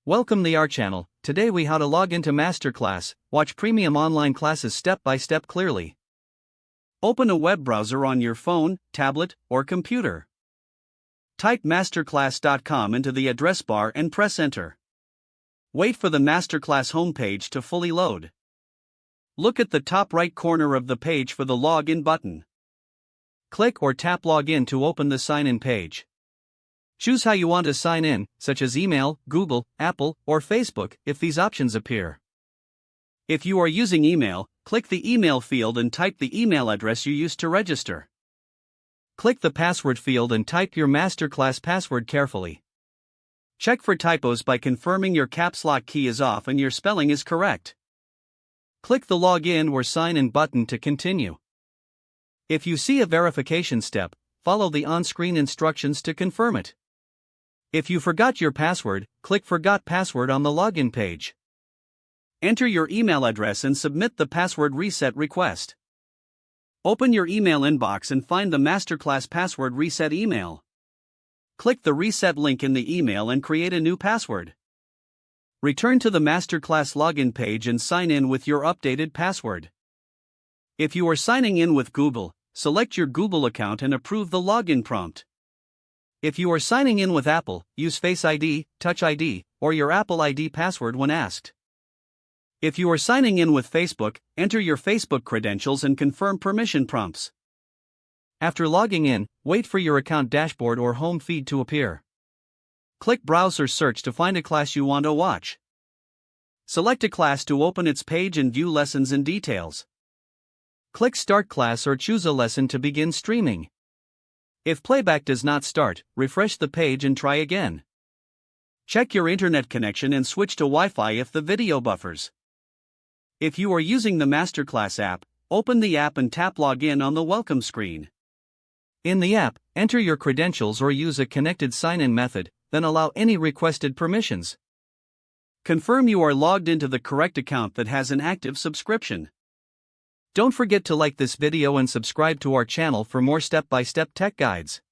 Welcome to our channel. Today we how to log into MasterClass, watch premium online classes step by step clearly. Open a web browser on your phone, tablet, or computer. Type masterclass.com into the address bar and press enter. Wait for the MasterClass homepage to fully load. Look at the top right corner of the page for the login button. Click or tap login to open the sign-in page. Choose how you want to sign in, such as email, Google, Apple, or Facebook, if these options appear. If you are using email, click the email field and type the email address you used to register. Click the password field and type your MasterClass password carefully. Check for typos by confirming your caps lock key is off and your spelling is correct. Click the login or sign in button to continue. If you see a verification step, follow the on-screen instructions to confirm it. If you forgot your password, click Forgot Password on the login page. Enter your email address and submit the password reset request. Open your email inbox and find the MasterClass password reset email. Click the reset link in the email and create a new password. Return to the MasterClass login page and sign in with your updated password. If you are signing in with Google, select your Google account and approve the login prompt. If you are signing in with Apple, use Face ID, Touch ID, or your Apple ID password when asked. If you are signing in with Facebook, enter your Facebook credentials and confirm permission prompts. After logging in, wait for your account dashboard or home feed to appear. Click Browse or Search to find a class you want to watch. Select a class to open its page and view lessons and details. Click Start Class or choose a lesson to begin streaming. If playback does not start, refresh the page and try again. Check your internet connection and switch to Wi-Fi if the video buffers. If you are using the MasterClass app, open the app and tap Login on the welcome screen. In the app, enter your credentials or use a connected sign-in method, then allow any requested permissions. Confirm you are logged into the correct account that has an active subscription. Don't forget to like this video and subscribe to our channel for more step-by-step tech guides.